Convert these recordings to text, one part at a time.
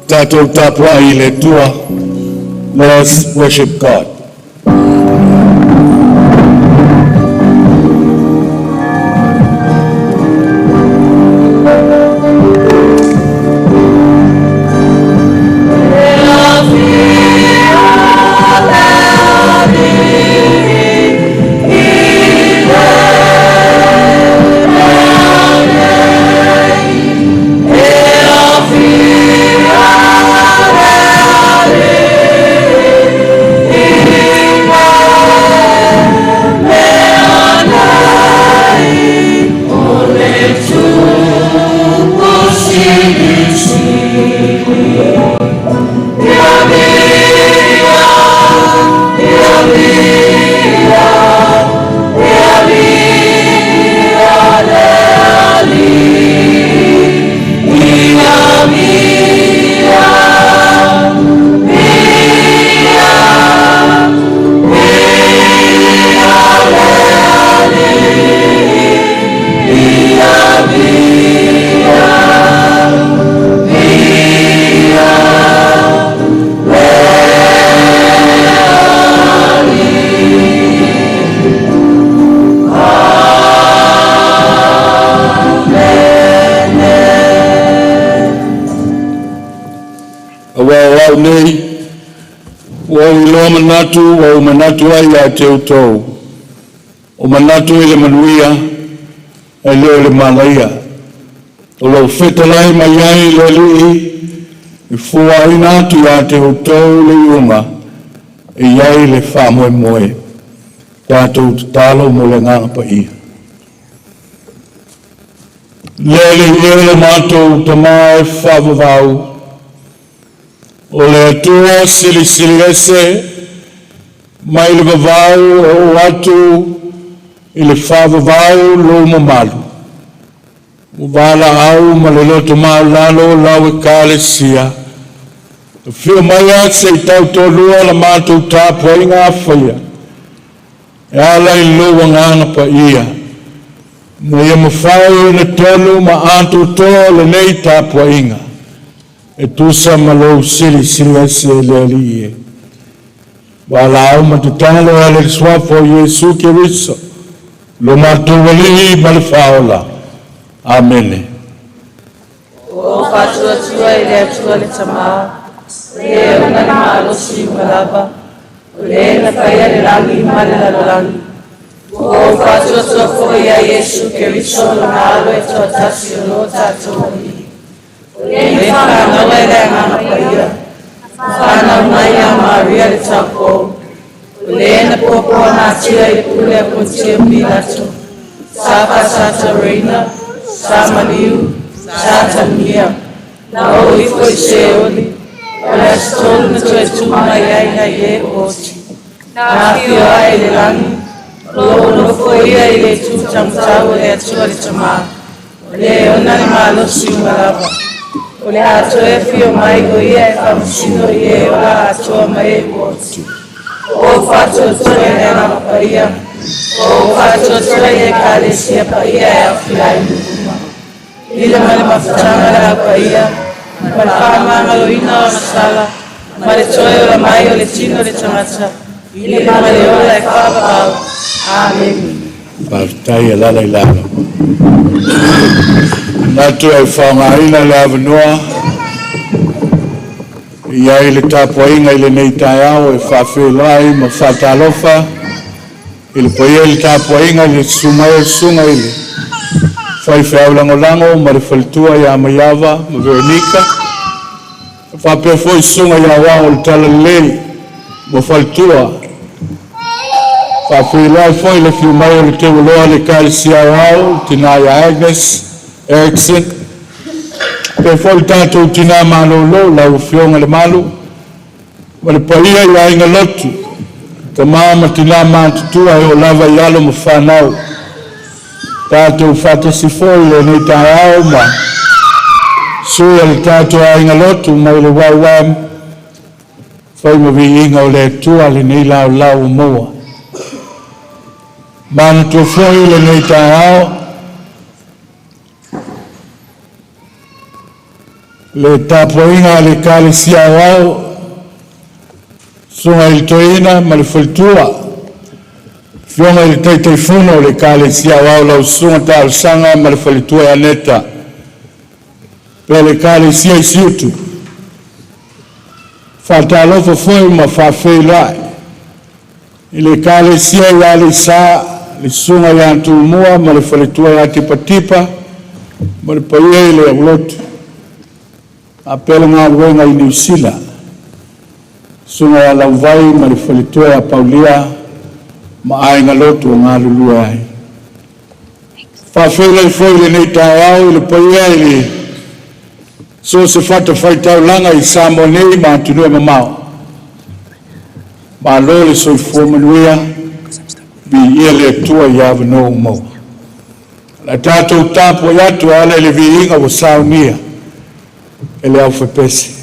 Tato tapwa ile tua. Let us worship God. Manatu wa manatu ya teuto o manatu ile manuia ile malaya o lo fetalai mayai leli ifua ina tu ya teuto le uma ia le famo moe ta tu talo molenga pa ia le mato tama favavau o le tua sili ese mai le vavau o atu i le whavavau lo mamalu. O wala au ma le loto maulalo lau e kālesia. O whio mai at se i tau tōlua la mātou tāpua i ngā whaia. E ala i loa ngāna pa ia. No ia mawhau na tonu ma ātou tō le nei tāpua inga. E tusa ma lo sili ese le alie. Wala au matutalo ale swafo Yesu Kiristo. Lo matuvali malfaola. Amen. O fatua tua ile atua le tama. Le una malo si malaba. Le na kaya le rangi mala la rangi. O fatua tua fo ya Yesu Kiristo lo malo e tua tasio no tato. Le fa no le na kaya. Ana Maria Maria de Tapo, Lena Popo Natia e Pule Pontia Pilato, Sapa Sata Reina, Samaliu, Sata Mia, Naoli foi Sheoli, Olestol na Tuetuma Yaina Ye Oti, Nafio Aile Lani, Lono foi Aile Tutamtau e Atua de Tama, Leona Malo Simalava. Ole ato e fio mai goia e famsino ie ola ato mai boti. O fato tue e na paia. O fato tue e kalesia paia e afilai nukuma. Ile male mafutanga la paia. Malfama maloina o masala. Male toe ola mai ole tino le tamata. Ile male ola e fava pau. Amen. Partai e lala i lala. Natu e whangaina le avanua. Ia i le tapuainga i le nei taiao e whawhelai ma whatalofa. I le poia i le tapuainga i le sumai sunga i le. Whai whiaulangolango ma le whalitua i Amaiava ma Veronika. Whapea fwoi sunga i awao le tala lei ma whalitua. Whawhelai fwoi le whiumai o le te uloa le kaisi awao tina i Agnes Erickson. Pe foi tanto tina malolo la ufionga le malu. Ma le paia i ainga lotu. Ka mama tina mantutua e o lava i alo mawhanau. Tato fata si foi le nei tāau ma. Sui le tato ainga lotu ma le wawam. Fai ma vi inga o le tua le nei lau lau moa. Mana tu foi le nei tāau. le tapoinga le kale sia wao sunga il toina ma le fultua fionga il taitaifuno le kale sia wao lau sunga tal sanga ma le fultua aneta pe le kale sia isiutu fatalofo foi ma fafeilai le kale sia ya le sa le sunga ya antumua ma le fultua ya tipatipa ma le paie le avlotu apela ngā ruenga i New Zealand. Sunga ya lauvai ma le whalitua a Paulia ma ainga lotu o ngā lulua ai. Whawhela i whoi le nei tau au i le paia i le so se whata whaitau langa i Samoa nei ma atunua mamau. Ma lo le soi fuamanuia bi ia le atua i awa no mau. La tātou tāpua i atu ala le vi inga o saunia. Ele alfa pesi.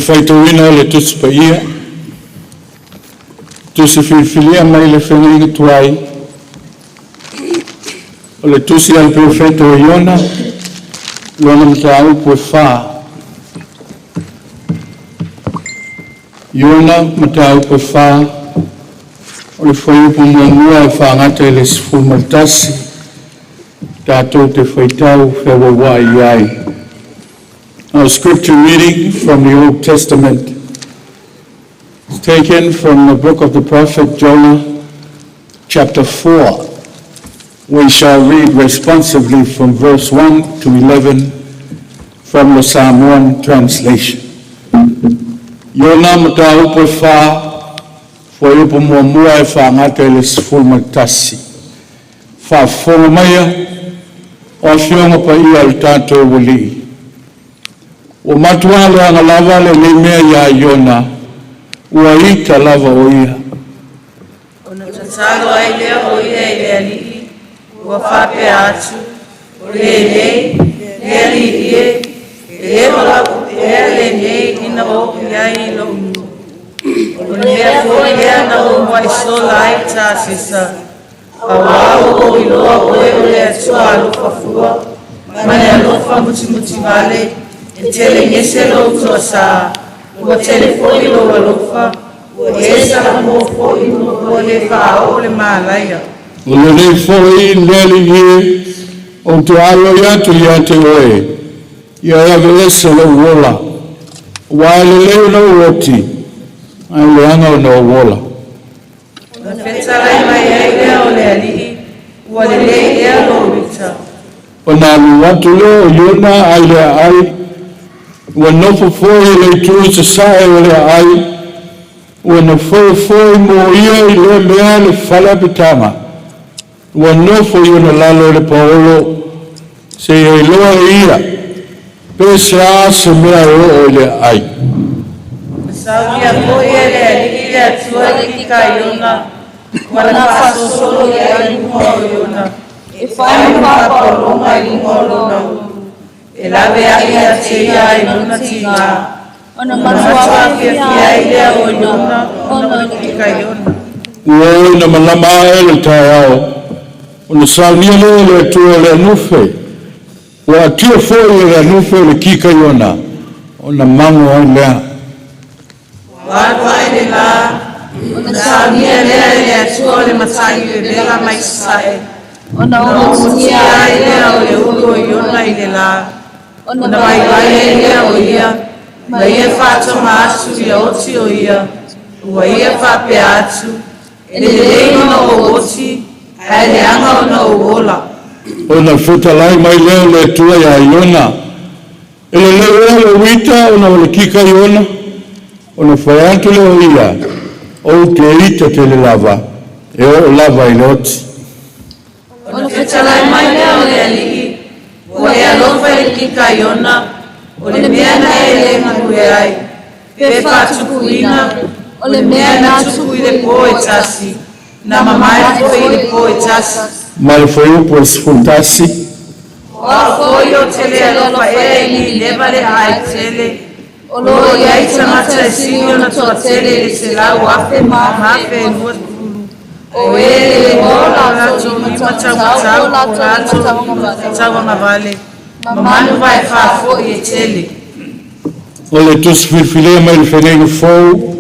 faitauina o le tusi paia, tusi filifilia mai le whenga tuai, o le tusi al profeta o Iona, lona mta upu e wha. Iona mta upu e wha, o le whai upu mua e whaangata le sifuru maltasi, tātou te whaitau whewa wai iai. Our scripture reading from the Old Testament is taken from the book of the prophet Jonah, chapter 4. We shall read responsively from verse 1 to 11 from the Samoan translation. Yona mata upo fa, foi upo mua e fa ngata ele sifuru matasi. Fa fonga maya, o fionga pa ia al tātou wali. O matua le anga lava le mea ya Iona, ua ita lava o ia. O na tatalo ai lea o ia i lea lii, ua whape atu, o lea lii, lea malaku pea le nei ina o iai lo unu. O lea fōi lea na o mwai sola ai tā sisa, a wao o iloa oe o lea tua alofa fua, mane alofa muti vale, tele ngese lo tosa o telefoni lo alofa o esa mo foi mo le fa o le malaya o le foi nele ye o to alo ya te oe ya vele lo wola wale le no oti ai le anga no wola o fetsa lai mai ele o le ali o le e lo vita o na lu watu lo Iona ai le ai ua nofo foi le tui se sae o le ai, ua na foi mo ia i le mea le whala pitama. Ua nofo i ona lalo le paolo, se i loa ia, pe se mea o le ai. Saudia foi ele ali le atua le kika Iona, ua na faso solo le ai mo Iona, e whai ma paolonga i mo lona. E lawe ai a te ia e luna tina. Ona matua fia i lea o Iona, ona kika Iona. Ua na malama e le tae au, ona saunia le tua le anufe, ua atia foi le anufe le kika Iona, ona mango ai lea. Watu ai le la, ona saunia lea le atua le matai le lela mai sae. Ona omutia ai lea o le ulo Iona i le la. Ona mai vai lea o ia, ma ia whātua maasu i oti o ia, ua ia whape atu, e le leina o oti, ai le anga o na o ola. Ona whetalai mai leo le tua ia Iona, e le leo le wita ona o le kika Iona, ona whaiantu leo ia, o te ita te le lava, e o lava i le oti. Ona whetalai mai leo le alii, o le alofa e kika Iona, o le mea na e le ngahue ai, pe whātukuina, o le mea na tuku i le po e tasi, na mamai fo i le po e tasi. Mai foi upo e sifutasi. O a foi o tele alofa e ni leva le ai tele, o lo iai tangata e singo na toa tele le se lau afe mafe e nuas pulu. O e le ola o rato ni matau o rato tawanga vale. Mamanu vai whafo i e tele. O le tusi filfilea mai le whenenga fau,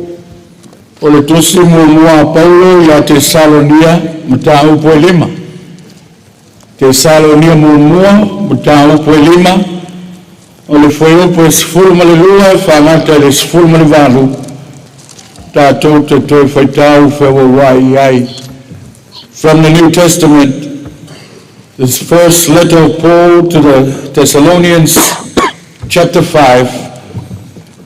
o le tusi mua Paulo ia te Salonia mata upo e lima. Te Salonia mua mata upo e lima, o le foi upo e sifuru ma le lua e whangata le sifuru ma le valu. Tātou te toi whaitau whewa wai ai. From the New Testament, this first letter of Paul to the Thessalonians, chapter 5,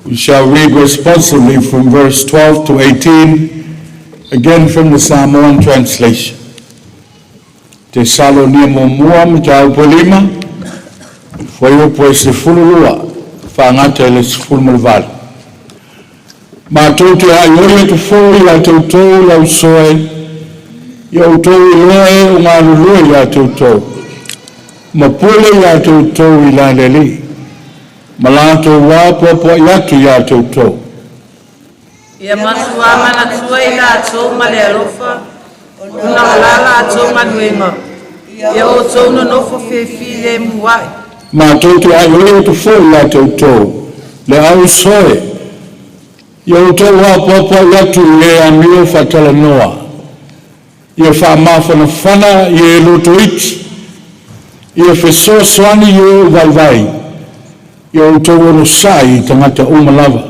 we shall read responsively from verse 12 to 18, again from the Samoan translation. Thessalonia mua mta upolima, foi upo e sifulua, whangata le sifulmalval. Ma tōte ai oia tu fōi la tautou lau soe, ia utou i loe o ngā lulue la tautou. Ma pule la tautou i la leli. Malato wa popo yatu ya toto. Ia masuama na tuaila ato male alofa. Una malala ato manuema. Ia o tono nofo fefile muwai. Ma toto ai to fo ya toto. Le au soe. Ia to wa popo yatu le amio fatala noa. Ia fa mafana fana ia loto it. Ia fe so swani ia vai. Ia o to no sai tangata umalava.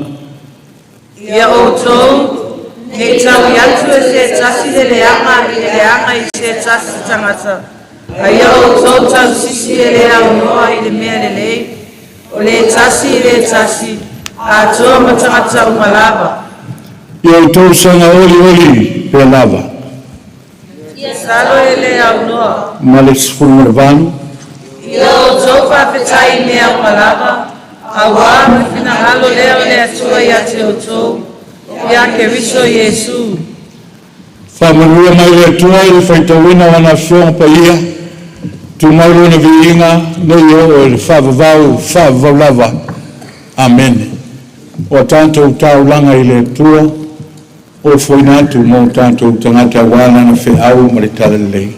Ia o to ne tau yatu e se tasi leanga i se tasi tangata. Ia o to tau sisi lea unoa i le mea lelei. O le tasi a to matangata umalava. Ia o to sanga oli pe lava. Salo ele au noa. Males fulmervano. Ia o to whawhetai mea umalava. Awa mawhina halo leo le atua ia te o to. Ia ke riso Yesu. Whamarua mai le atua i le whaitawina wana whionga pa ia. Tu mauro na viinga nei o le whavavau lava. Amen. O tanto tau langa i le atua. O whainatu mo tanto tangata wana na whi au maritala lei.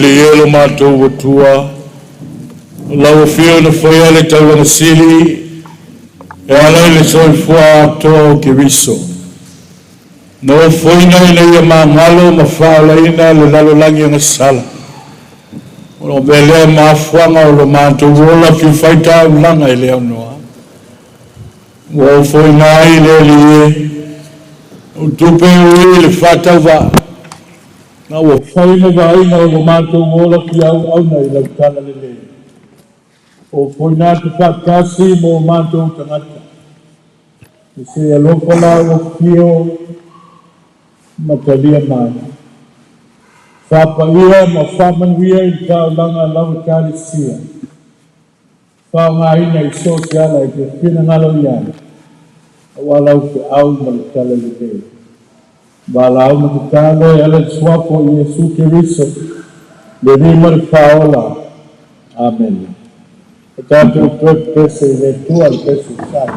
Lielo matou watua lau fio na foi ale tau na sili e ala le soifua to kiriso no foi na ile ia mangalo mafala ina le lalo langi na sala o bele mafuanga o lo matou ola ki faita langa ile noa o foi na ile le o tupe o le fata va na o foi na vai na o matou ola ki au na ile tala le o foi na te whakasi mo mātou tangata. I se alokola o fio matalia mai. Whapaia ma whamanuia i kaulanga lau kari sia. Whaunga ina I soke ala I te whina ngalo iana. Walau te au malikala I te. Walau malikala I ala swapo I Yesu Kiriso. Le rimar paola. Amen. Tanto tu pese de tu al peso sai.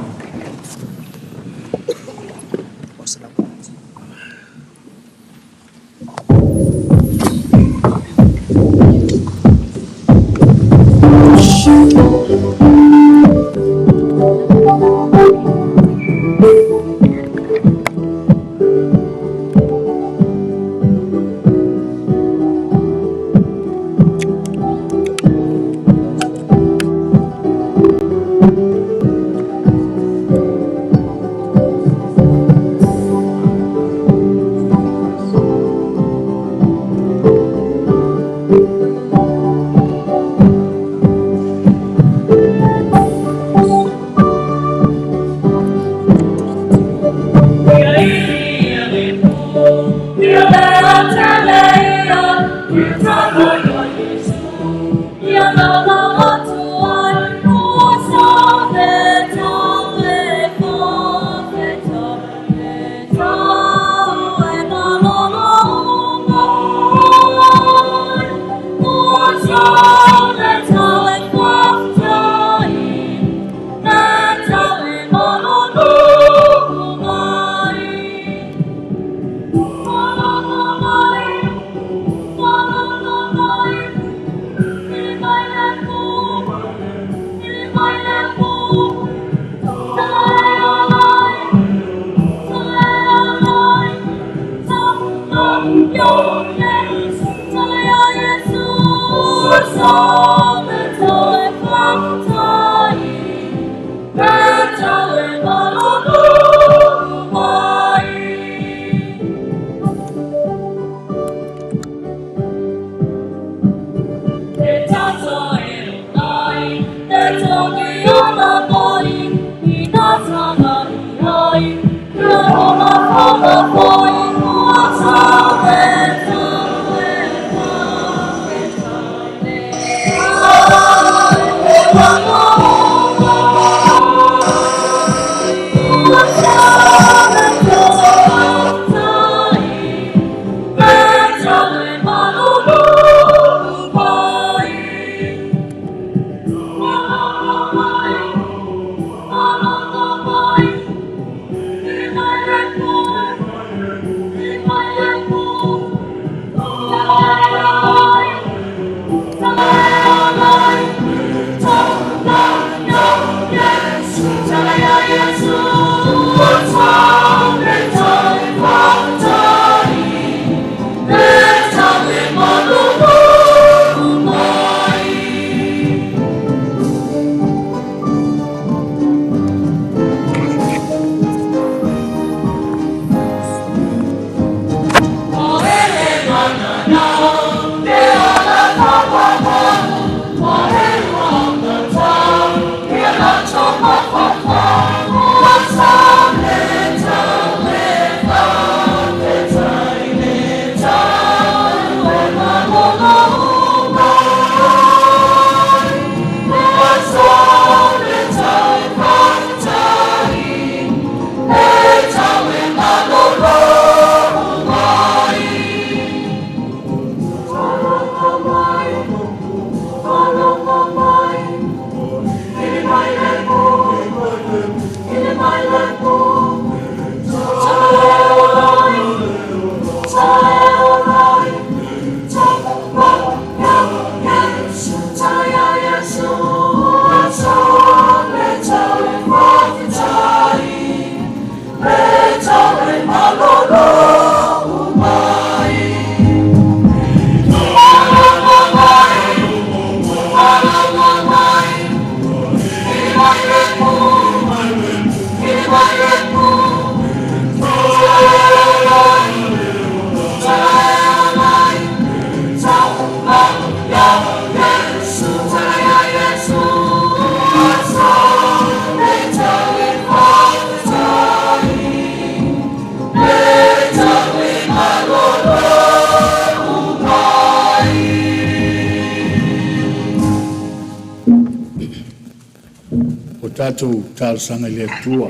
Tātou tāsanga le tua,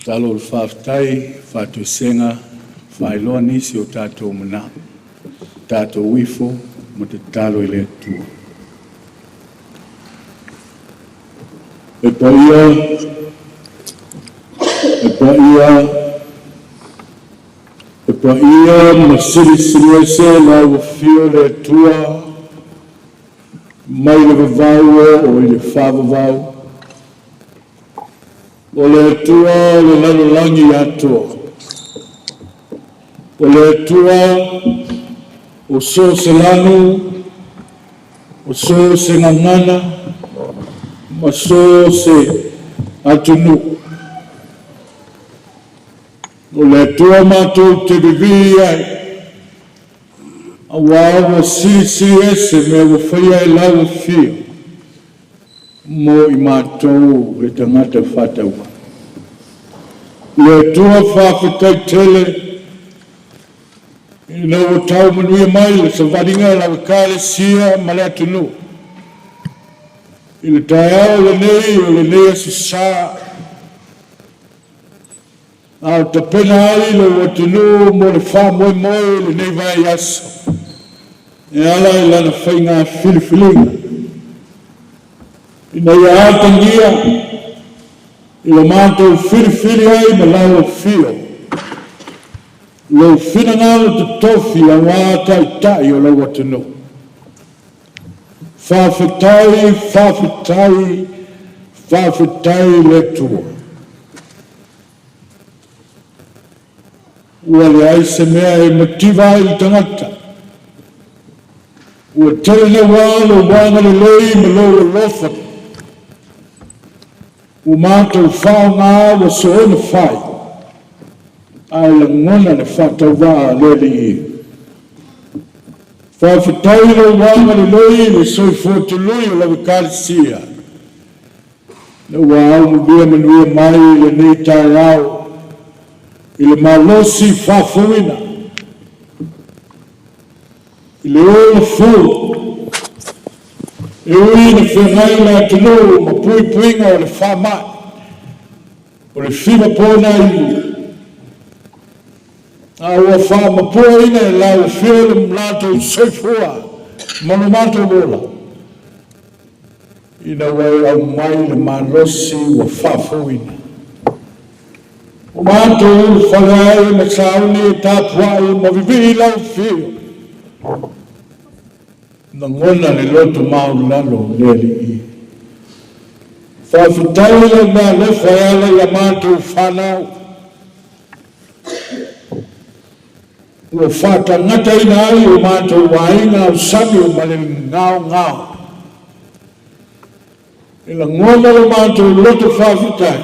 tālo whaftai, whatu senga, whailoa nisi o tātou mana, tātou wifo, mo te tālo le tua. E pa ia, ma siri ese la wafio le tua, mai le vavau o i le whavavau, o le tua le lalolangi atua. O le tua o so se lanu, o so se ngangana, ma so se atunu. O le tua mātou te vivi ai, a wawa si ese me wawhia e lau fia, mo i mātou e tangata whatau. Le tua whawhitai tele, i nau tau manuia mai le sa waringa la wakale sia ma le atunu. I le tai au le nei o le nei asu sā, au ta pena ai le atunu mo le wha moi le nei vai aso. E ala i lana whainga filifilinga. I nei a atangia, i le mātou whiriwhiri ai ma lau whio. Lau whinangalo te tofi a wātai o lau atunu. Whawhitai le tua. Ua le aise mea e motiva i tangata. Ua telene wālo wānga le lei ma lau lofa. O mātou whaonga awa so ona whai, ai la ngona le whatau wā lele i. Whawhitai le wānga le lei le soi fōtului o la wikare sia, na wao mbia manuia mai le nei tāiao i le malosi whawhawina i le ola fōu e ui na whengai la tunu ma pui puinga o le whamai o le whima pōna ilu a ua whama pua ina e lau whio le mlato soifua mano mato wola ina wai au mai le malosi wa whawhawina o mato ulu whangai ma sauni e tāpuai ma vivi lau whio na ngona le loto mau lalo leli i. Whawhitai le mea le whaiala ia mātou whanau. Ua whata ngata ina ai o mātou wainga o sami o male ngao ngao. Ila ngona le mātou loto whawhitai.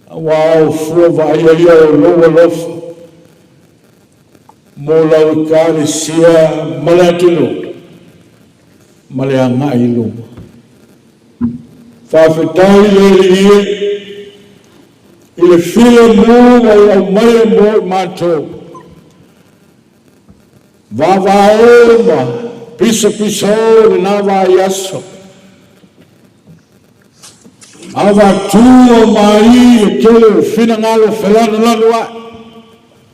Awa au fua vaia ia o loa lofa. Mola o kare sia male atino, male anga ilo. Whawhetai le ie, i le whia mua au mai mo mātou. Wawa o ma, pisa o le nawa i aso. Awa tua mai e tole o whina ngalo whelana lanu ai.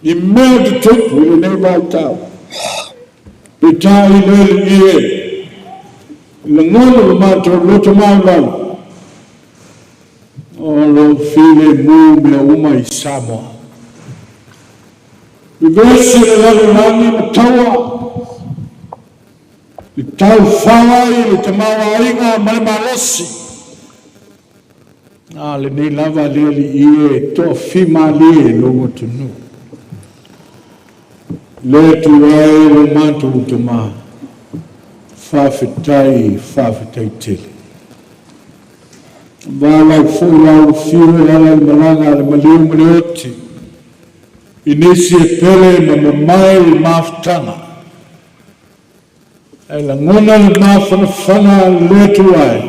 I mea te tupu i nei mātau. Pe tai lele i e. Le ngolo le mātou loto māulana. O lo while mū mea uma i Samoa. I vese le lalo nani ma taua. I tau whawai le te maua inga mai malosi. Le nei lava lele i e toa whima le longo tunu. Le tu ai le mātou te mā, whawhitai tele. Wālau whōlau whiu lala i malanga le maliu maleoti. I nesi e pere ma mamai le māwhtanga. E la ngona le māwhanawhanga le tu ai.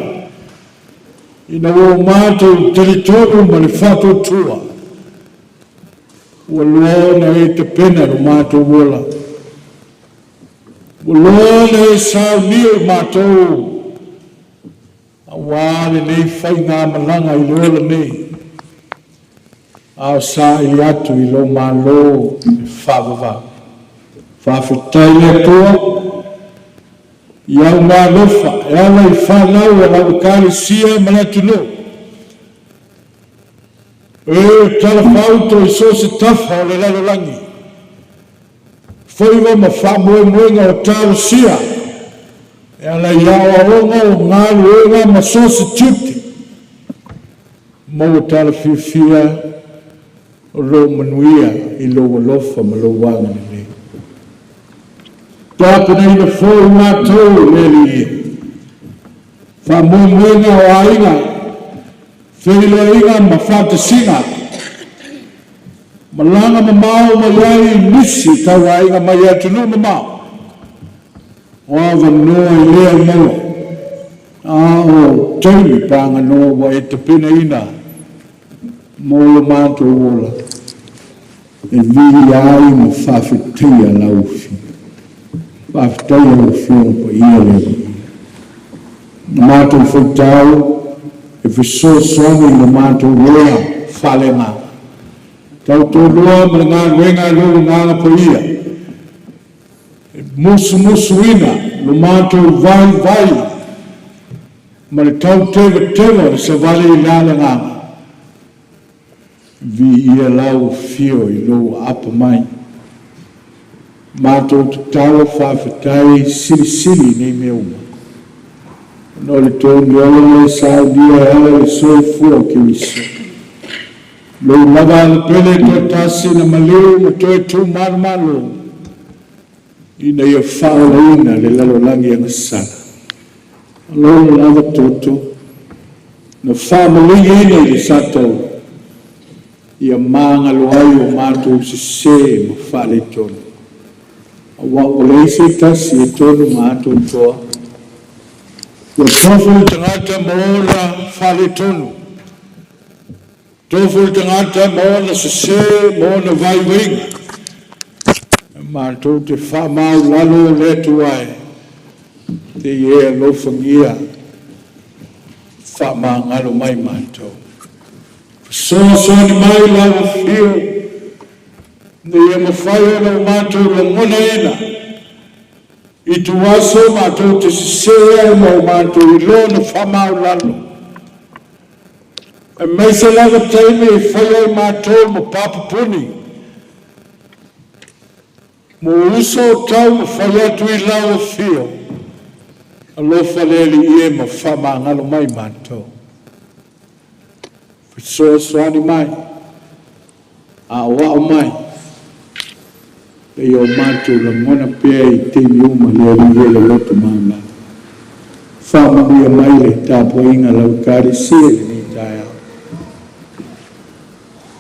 I na wō mātou teritonu ma le whātotua. Ua loana e te pena no mātou wola. Ua loana e sauni o mātou. A wāle nei whai ngā malanga i lola nei. Ao sā i atu i lo mālo e whawawā. Whawhitai le toa. I au ngā lofa. E ala i whanau a lau kāre sia manatunu. Tala whauto i so se tafa o le lalo langi. Whaiwa ma whamoe moenga o tāro sia. E ala iawa onga o ngā luenga ma so se tuti. Mo tala whiwhia o lo manuia i lo walofa ma lo wanga ni le. Tāpuna ina whoi mātou leli i. Whamoe moenga o ainga. Whele inga ma whātasinga. Malanga ma mau ma iai nisi tawa inga ma iai tunu ma mau. O awa noa i lea mau. O taimi pānga noa wa e tapina ina. Mola mātou wola. E viri ai ma whawhitia lauwhi. Whawhitia lauwhi o pa ia lea. Mātou whaitau. E fiso songi na mātou roa whalenga. Tau tō roa ma ngā ruenga loro ngāna pa ia. E musu ina no mātou vai. Ma le tau tewa sa vale i lāle ngāna. Vi ia lau fio i lo apa mai. Mātou te tawa whawhitai siri nei mea uma. No le tōni ole saudia ala le soifua ki wiso. Lo lava le pele to tasi na maleu ma toe tu marmalo. Ina ia whaoleina le lalo langi anga sana. Lo lava toto. Na whaoleina ina i sato. Ia maanga loai o mātou se ma whale tonu. Awa o leise tasi e tonu mātou toa. tofu tangata moona whale tonu. Tofu tangata moona sase moona vai winga. Mātou te whamau lalo le tuai. Te ia lofangia. Whamau ngalo mai mātou. So ni mai lawa fio. Ne ia mawhai ana mātou la ngona ena. I tu aso mātou te sisea mo mātou I lona whamau lalo. E meisa lawa teime I whai mātou mo papapuni. Mo uso tau mo whai atu I lawa fio. Alo whaleli ie mo whamau ngalo mai mātou. Soani mai. A wao mai. E o mātou la ngona pēa I te miuma le loto mauna. Whamamia mai le tāpua inga lau kāre sia le ni tāia.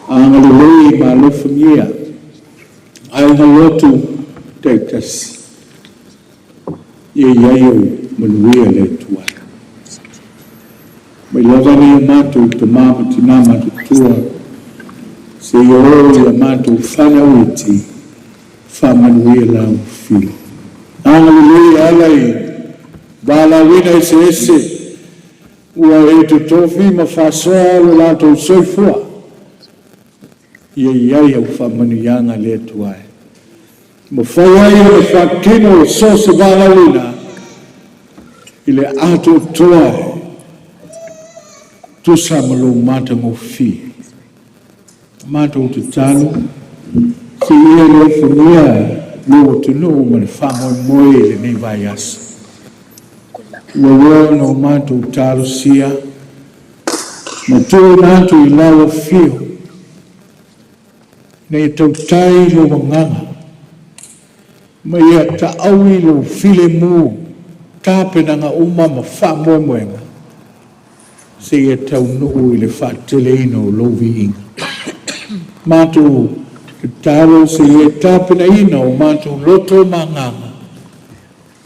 Anga le lei ma lofangia. Ainga lotu teitas. Ie iaiu manuia le tua. Mai lavani o mātou te māma tina matutua. Se i oi a mātou whanauiti. Whamanuia lau whiu. Anga lului alai. Bala wina I se ese. Ua e te tofi ma whasoa lo lātou soifua. Ia iai au whamanianga le tuai. Ma whaiai o whakino so se bala wina. I le ato tuai. Tusa malo mata mo fi. Mata o te talo. Si ia le funia lo tunu ma le whamoe moe le nei vai asa. Ua no mata o talo sia. Ma tō nātu I lawa fio. Nei tau tai lo manganga. Ma ia ta aui lo file mu. Tāpenanga uma ma whamoe moenga. Se ia tau nuu I le whaatele ino lovi inga. Mātou te taro se ia tāpena ina o mātou loto manganga.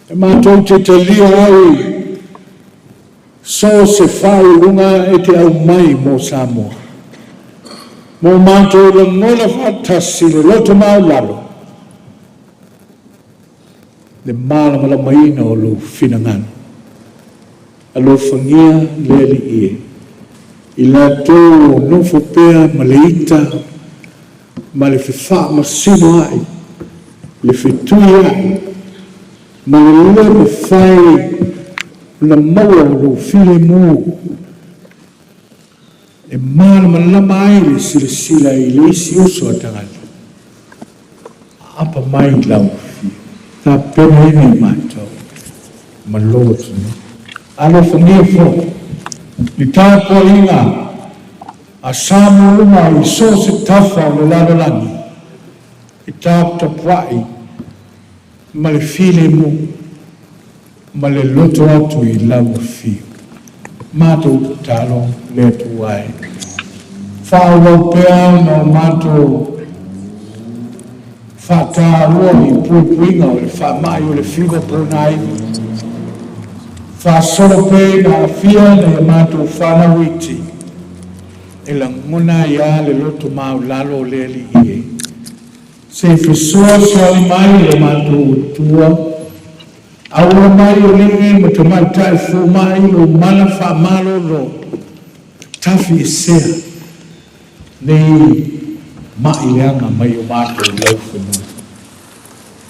E mātou te talia ai so se whai runga e te au mai mo Samoa. Mo mātou la ngona whatasi le loto mau lalo. Le mālamala maina o lo whinangana. Alo whangia leli ie. I la tō nofo pēa ma le ita, ma le whiwha ma sino ai, le whitui ai, ma le lua ma whai na maua o while mū. E māna ma lama ai le sila I le isi uso a tangata. Apa mai lau whi. Tā pēna ina I mātou. Ma lotu no. Alo whangia fo. I tāpua inga. A Samoa uma I so se tafa o le lalolangi. I tāpua ma le while mū. Ma le loto atu I lau whi. Mātou talo le tuai. Whāwau pēa no mātou whātāua I puipuinga o le whamai o le whigo pōnai. Whāsoro pē na whia le mātou whanawiti. E la ngona ia le loto mau lalo le li ie. Se whisua soali mai le mātou tua. Aura mai o lingi ma te mai tai fu mai o mana wha malo lo. Tafi e sea. Nei mai leanga mai o mātou lau whenua.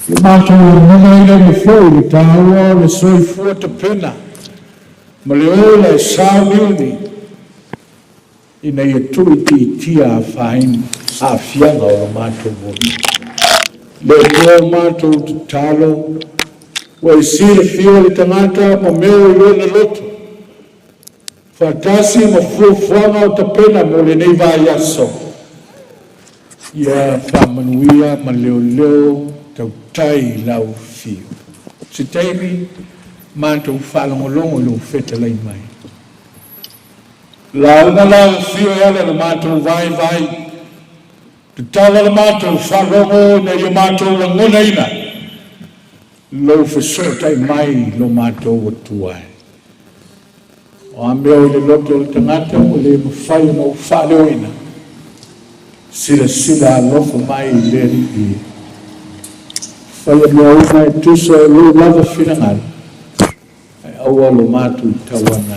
Le mātou o muna ina me fōi le tāua le soifua te pena. Ma le ola e sāmiuni. Ina ia tui ti tia a whain a fianga o mātou woni. Le tō mātou te talo. Wa isile fio le tangata ma meo I lona loto. Fatasi ma fuafuanga o tapena mo le nei vai aso. Ia whamanuia ma leo tau tai lau fio. Se teimi mātou whalongolongo lo feta lai mai. Launa lau fio ala na mātou vai. Te tala na mātou whalongo na ia mātou la ngona ina. Lo whesota mai lo mātou o tuai. o amea o le loto o le tangata o le mawhai o mau whale oina. Sila alofa mai I le riki. Whai a mea una e tusa e lo lava whirangal. Ai aua lo matu I tawana.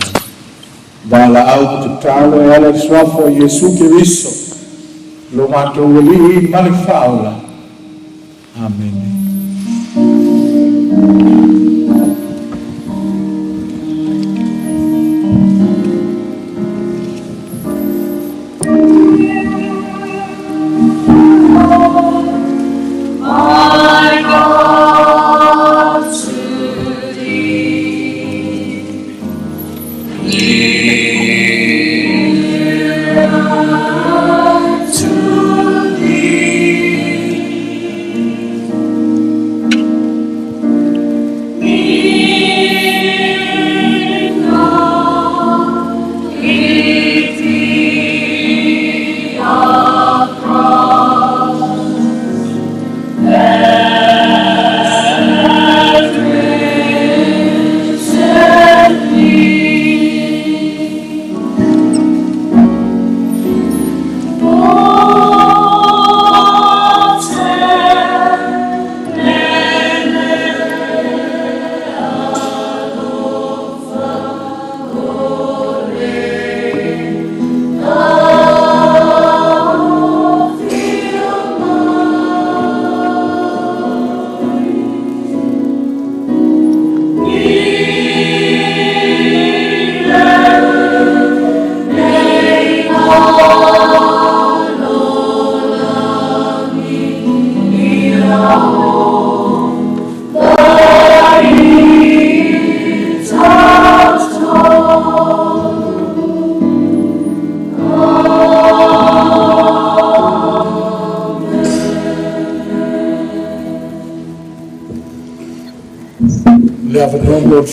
Bala au te talo e ala swafo Yesu ke riso. Lo matu o li mali whaola. Amen.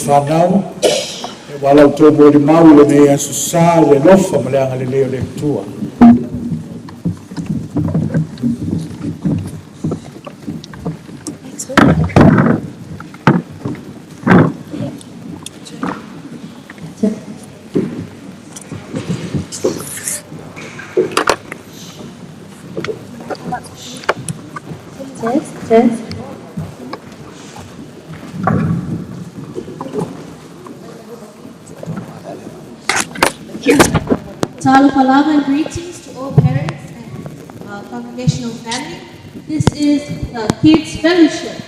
Whanau, e wala o tō mōri mau le nei asu sā le lofa ma le anga le leo le tua. Test. Talapalava and greetings to all parents and congregational family. This is the Kids Fellowship.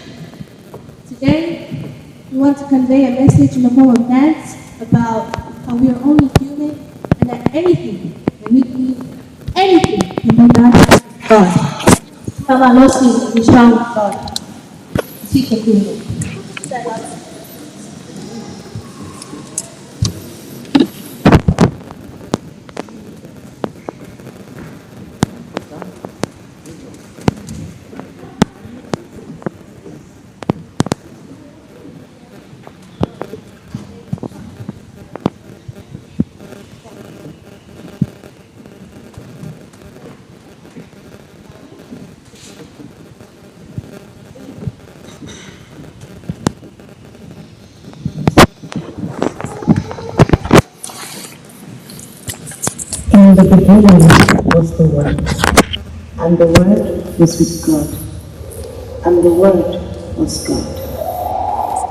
Today, we want to convey a message in the form of dance about how we are only human and that anything, and we believe anything, can be done by God. Faigalotu, we shall God. Seek the kingdom. In the beginning was the Word, and the Word was with God, and the Word was God.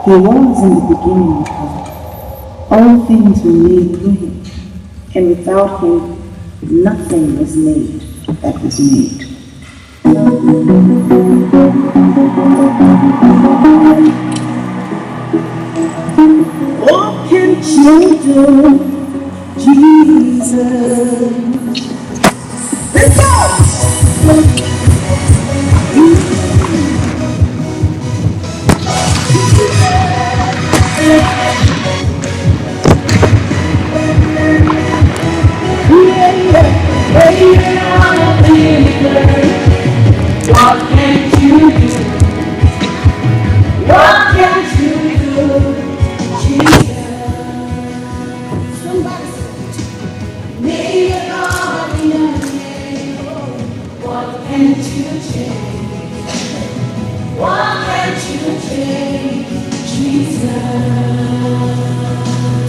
He was in the beginning with God. All things were made through him, and without him nothing was made that was made. What can children Jesus? Let's go! What can't you do? What can't you do? Jesus. Somebody say, may your God be your name. What can't you change? What can't you change? Jesus.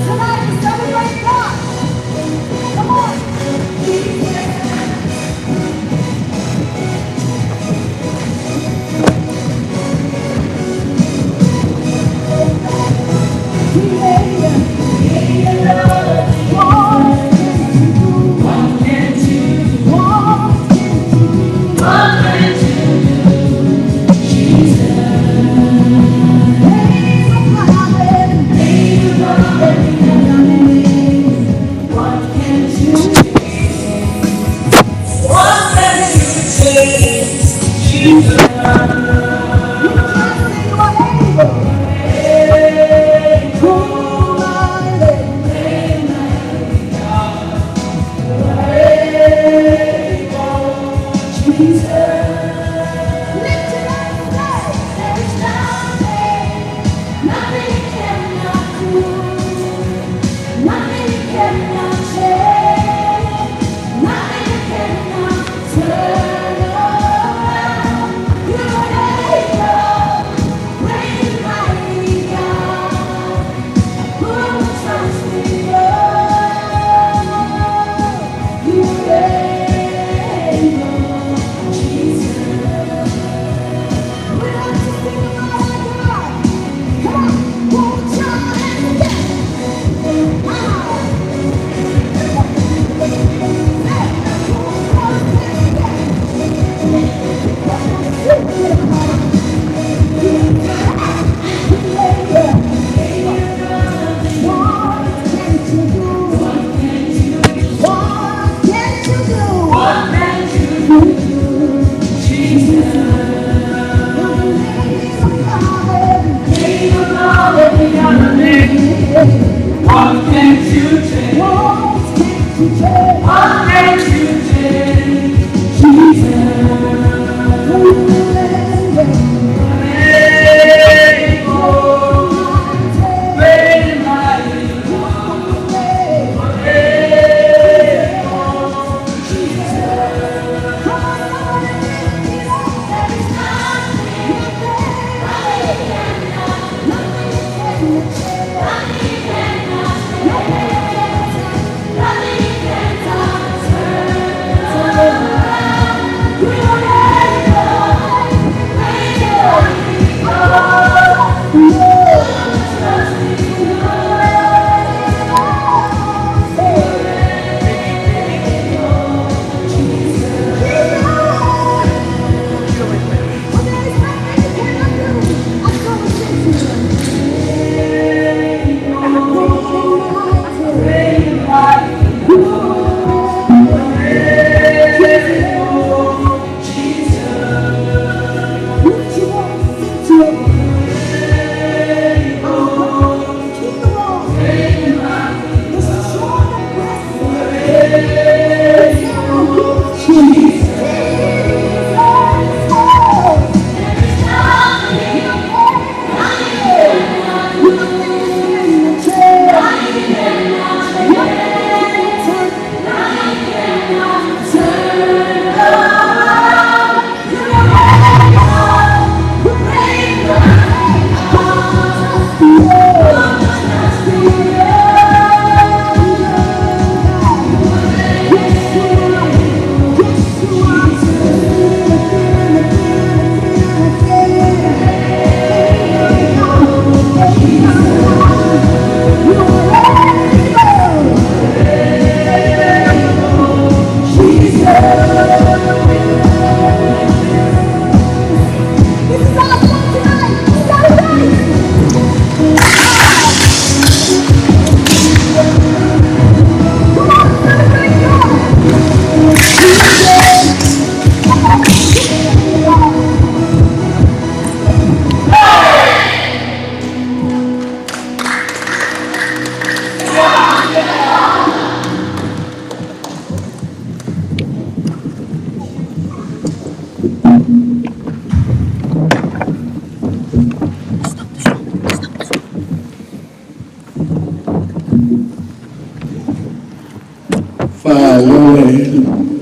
Somebody celebrate God.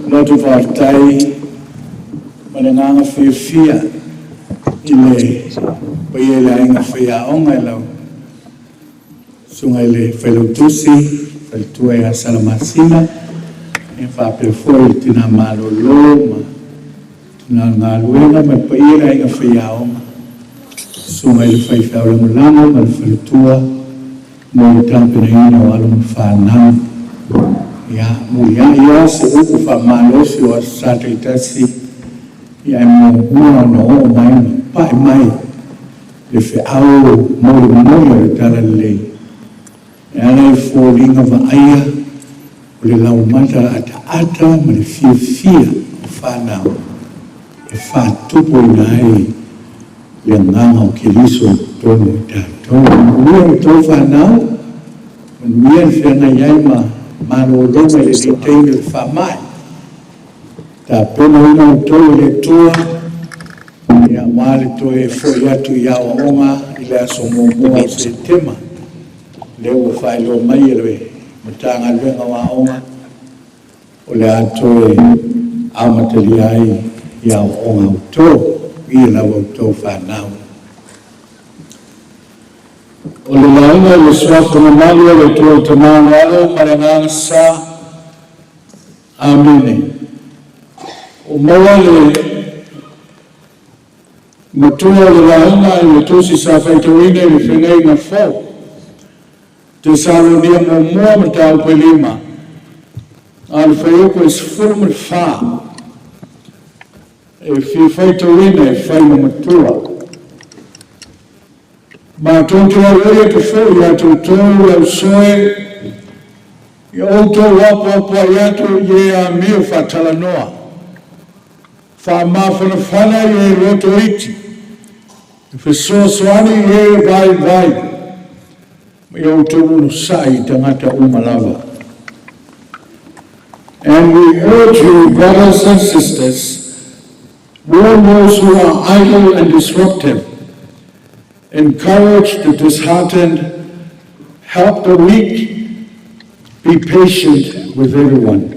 lotu whārtai, nganga whiwhia i le paia le ainga whia onga lau. Sunga i le whailotusi, whaitua i asala masina, e whapewhoi i tina malolo, ma tina ngā luenga, ma paia le ainga whia onga. Sunga i le whaiwhau lango, ma le whailotua, mo i tampina ina o alunga whanau. Ia, mo ia se uku whamalosi o sata i tasi, ia e mo hua no o mai, pai mai, le whiau mo le tala lei. E ana e fōringa wa aia, o le lau mata ata, ma le fia o whanau. E whātupo i nā e, le nganga o ke liso tonu i tātou. Ua o tō whanau, mia le whianga iai mano longa le teine le whamai. Ta pena ina o tō le tua, ia wale tō e fōi atu i awa onga, i le aso mōmoa se tema. Leo o whaelo mai e loe, matanga luenga wa onga, o le ato e amatali ai i awa onga o tō, i e lawa o tō whanau. O le launga le swako na malia le tō tamanga alo, maranganga sa, amene. O maua le matua le launga le tōsi sa whaitawina le whenei na whau. Te saronia mo mua ma tau pelima. Al whaioko e sifuru ma wha. E whaitawina e whaina matua. Ma tontua rei te whau i atu tōru au soe. I auto wapo i atu i a mio whatala noa. Wha mawhana whana i e roto iti. I whesoasoani i e vai. I auto unu sai tangata umalawa. And we urge you, brothers and sisters, warn those who are idle and disruptive, encourage the disheartened, help the weak, be patient with everyone.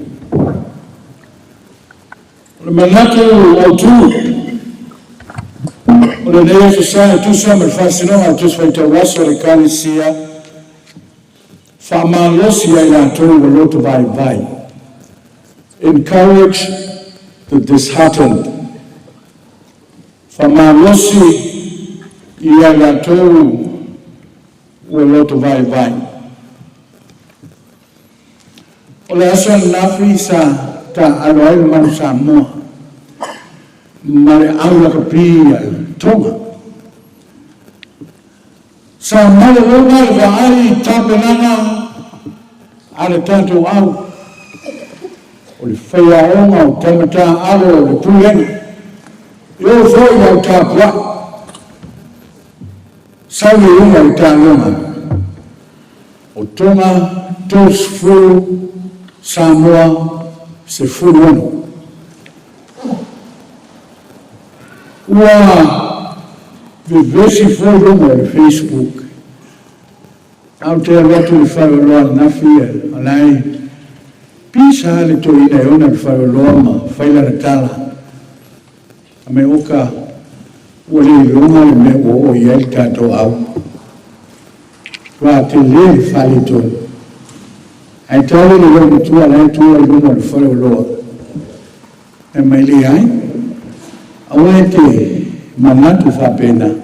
Le manatu o tu, o le nea susana tu sa me fascinonga tu swaita waso le kanisia, whamalosi ai la tōru o loto vai. Encourage the disheartened. Whamalosi i ai la tōru o loto vai. O le aso nafi sa ta aloai le manu Samoa. Ma le aula kapia tonga. Sa male longa le vaai tapenanga ale tanto au. O le whaiaonga o tamata alo le pulenga. Yo foi au tapua. Sau le unga o ta longa. O tonga tos furu Samoa se furu ono. Ua vivesi foi longa le Facebook. Au te avatu le whaioloa nafia, alai, pisa le to ina e ona le whaioloa ma whaila na tala. A me oka, ua le longa le me o iai tato au. Ua te le whale to. Ai tau le longa tua, lai tua le longa le whaioloa. E mai le ai, awa e te manatu whapena.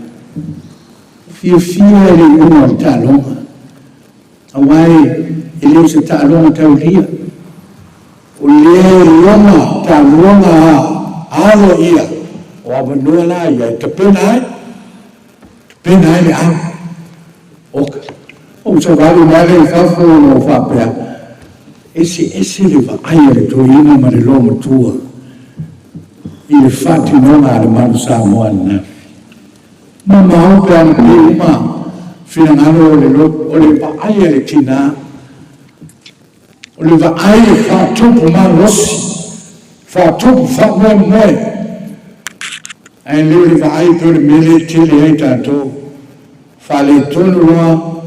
Fia le longa le ta longa. Awai, ele se ta longa tau lia. O le longa ta longa alo ia. O avanua la ia, te pena ai le au. Oka. O sa vali male i whawho no whapea. Ese le wa aia le to ina ma le longa tua. I le whati nonga le manu Samoa na. Mama haupe ana pe uma. Finangalo o le vaai le tina, o le vaai le whātupu marosi, whātupu whamoe. Ai leo le vaai pe le mele tele ai tātou, whale tonu roa,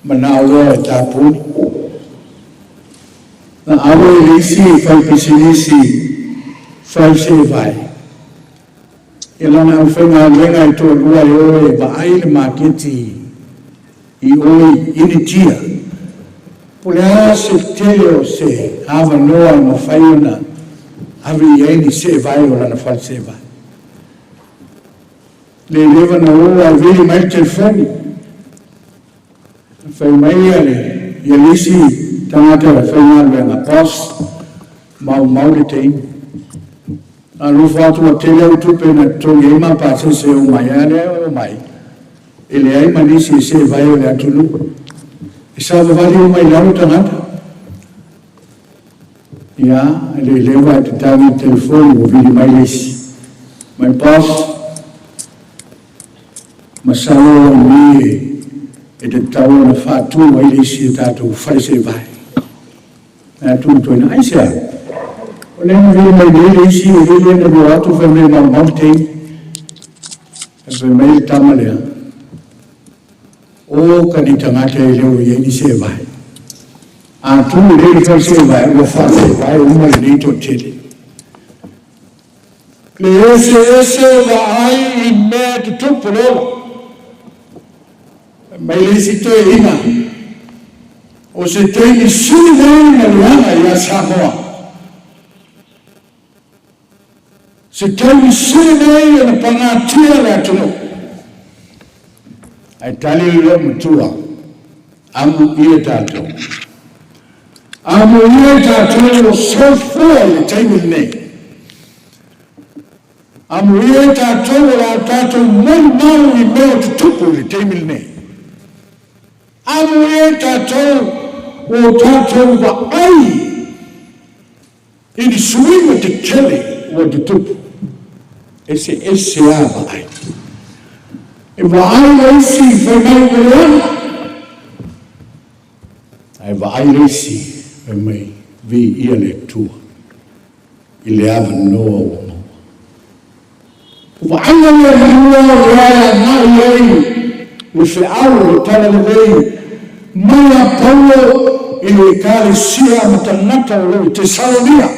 manao roa e tāpuni. na awe lisi fai pisilisi fai se vai ilana ufenga lenga ito lua yoe ba aile maketi I oi ini tia pulea se teo se hava noa ma faiona avi yaini se vai o lana fai se vai le leva na oa vili mai telefoni fai mai ale lisi Tamati fai ngā na pos mau le tein a lufa atu a tele au tupe na tongi ima pasa se o mai ale o mai ele ai manisi se vai o le atulu e sa vali o mai lau tangata ia ele lewa te tangi telefoni o vili mai lesi mai pos masalo mi e te tau na fatu ai lesi e tātou fai se vai na tu na ai se o le vili mai lesi o vili na do atu fai mai mautei e fai mai tamalea o ka ni tangata e leo ye ni se vai a tu le ka se vai o fa se vai o ma ni to tele le se vai I me tu tu pro mai le si to ina o se te ni su vai na lana ya Samoa se te ni su vai na panatia la tono ai tali lo mutua amu ia tato lo so fuori taimi nei amu ia tato la tato mau I meo tutupu le taimi nei amu ia tato o tato wa ai in suima te tele o tutupu ese ava ai e vai lesi fai mai verona ai vai lesi fai mai vi ia le tua I le ava noa o noa vai le noa rea mai ei le fe au tala le vei mai a paulo I le kare sia matanata o le Tesalonia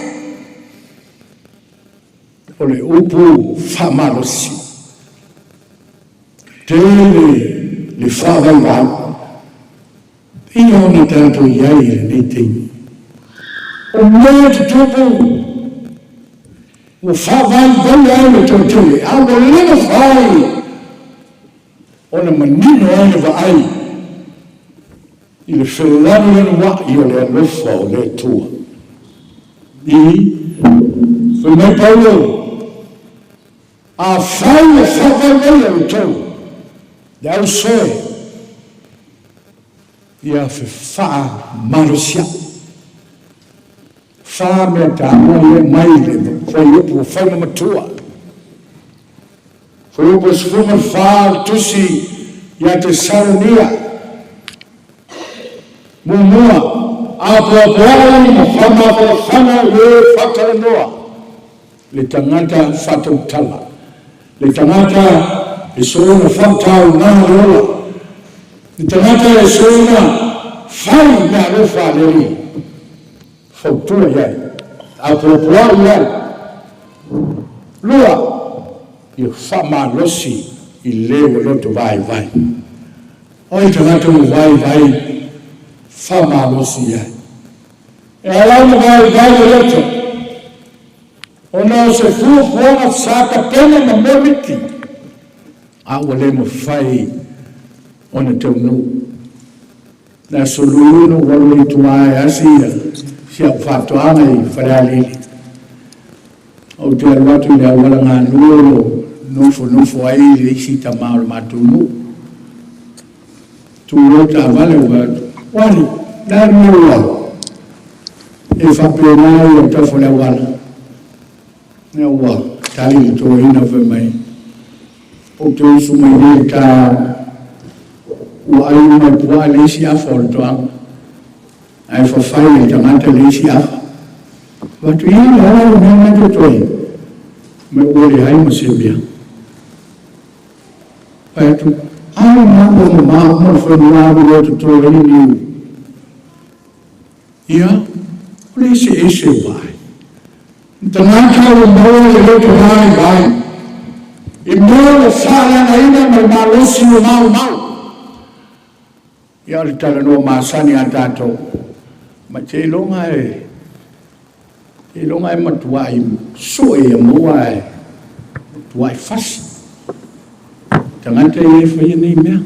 o le upu famalosi tele le fava I vai ia ona tātou iai le nei teimi o mea te tupu o fava I vai ai le tau tele a o lena fai ona manino ai le vai I le whelani lena wa I o le alofa o le tua I whenai paulo a fai le fava I le tau Dau soe ia fe faa marosia faa me ta mo mai le foi no matua foi o sfuma faa tusi ia te saronia mumua apoapoai mo fama le fatara noa le tangata fatutala le tangata e sono fatau na rola e tangata e sono fai na rofa le fatura iai apoapoa iai lua I fama losi I leo loto vai oi tangata mo vai fama losi iai e ala mo vai loto ona se fu buona saka pena na momiti a wale mo fai ona tau nu na solulu wale tuai asia sia fatoanga I farali o te alwatu le wala ngā nuolo nofo ai le isi tamau matunu tu rota vale wali na nuolo e whapena I o tafo le wala ne wa tali to ina fe mai o te usu mai ka o ai mai pua le si a forto ai fa fai le tamata le si a ma tu ia la me me to me o le ai mo se bia ai tu ai ma fa na to to ni ia ese vai. Tamati o mau le to vai. E mau fala ainda no malosi o mau. E ali tala no masani atato. Ma te longa e matuai so e moa tuai fasi. Tangata e fai nei mea.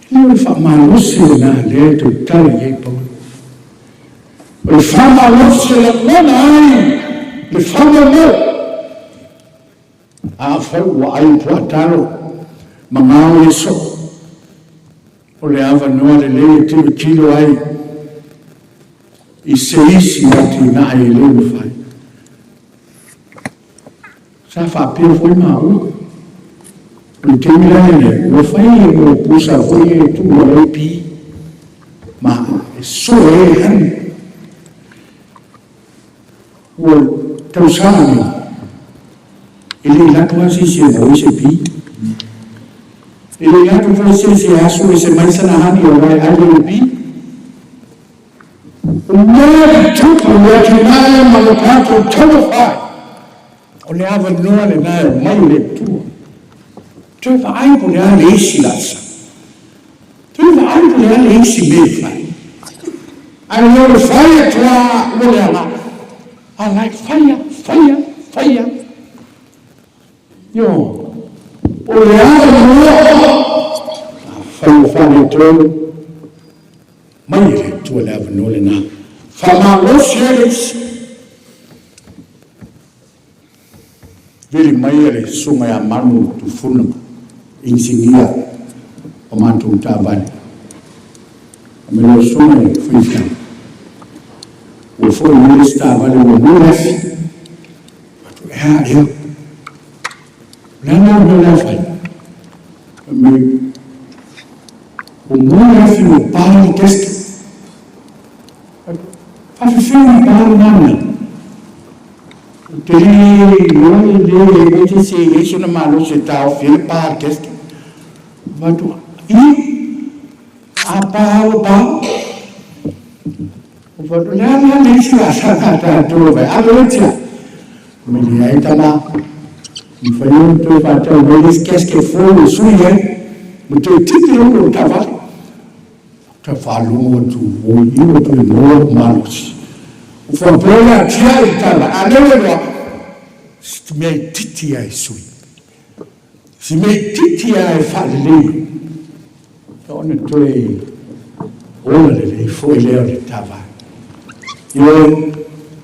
Le fa malosi na le to tala e pau. Le fa malosi la mona ai. Le fa malosi. A fai wa ai puatalo. Mangao e so. O le ava noa le tiro tiro ai. I se isi ati na ai le fai. Sa fa pio foi mau. O te mirane, o fai o pusa foi tu o pi. Ma so e han. O tausani. Ele lá tu assiste o se pi. Ele lá tu se asu se mais na hani o vai ali pi. O meu tudo o que mais maluco todo faz. O leava no le na mai le tu. Tu vai por ali esse laça. Tu vai por ali esse bem. I know the fire to whatever. I like fire. Yo, fai todo, mai ele tu leva no le na, fama los eles, veli mai ele sunga ya manu tu funama, insinia, o mantu tabani, amelo sunga e fifia, o foi ele estava ali o murefi, mas eu não é fai. O murefi no pai texto. Faz filme para nada. Ele disse isso na mano se tá o filme para texto. Vai tu e a pau. O foto não deixa a tu vai a noite. Me aí tá lá. Il fallait un peu faire qu'est-ce qu'il faut le souiller, mais tu es tout le travail. Tu fais l'eau, tu vois, tu es l'eau, malus. Il faut prendre la tiare et t'as allez là. Si tu mets titi à souiller, si tu mets titi à faire l'eau, on est tous les. Il faut aller au travail.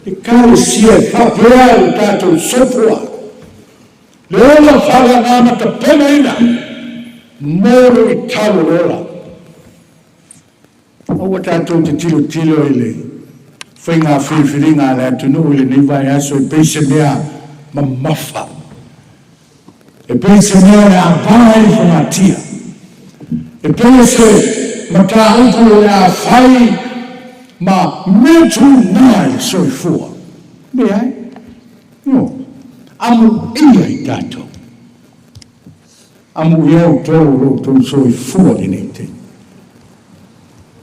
Le cas ici est pas prêt, tu as ton surpoids. Lola fala nama te pena ina. Moro I talo lola. O tatou te tilo ele. Whainga whiwhiringa le atunu ele ni vai aso e peise mea mamafa. E peise mea le apai whangatia. E peise mata unku le a whai ma metu nai soi fua. Mea ai? No. Amu ia I tātou. Amu iau tōro tō soi fua I nei te.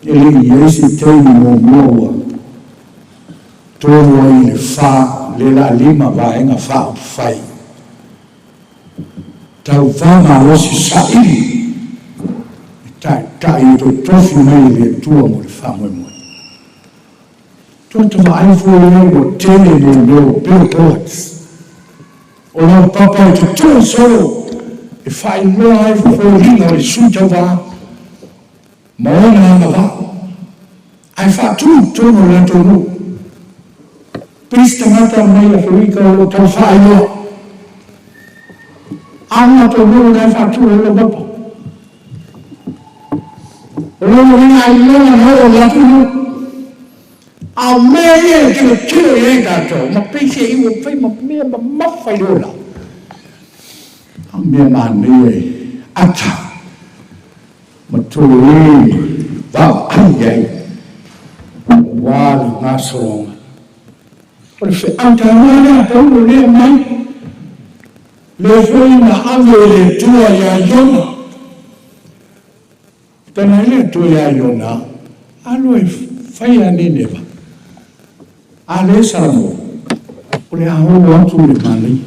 E li esi teini mō mua. Tōro ai le whā, le la lima vaenga whā o whai. Tau whanga rosi sa iri. Tai tō tofi nei le tua mo le whā moe moe. Tō te whaaifu e o tene mo billboards. O lau papa e te tō soro, e whai loa e whōringa o le suta wā, maona ama wā. Ai whātū tōno la tōno. Pista mata mai a whirika o tau whai loa. Auna tōno la whātū o lo papa. O lo ringa I loa no o la tōno. Au mea e kilo e gato, ma peise I o whai ma mea ma mawhai rola. Au mea mane e ata, ma tō e wau ai ai, wāli ngā soronga. O le whi ata mea a tau le mai, le whai na ave le tua ia iona. Tana le tua ia iona, alo e whai ane newa. A le Samoa, o le aho atu le malai.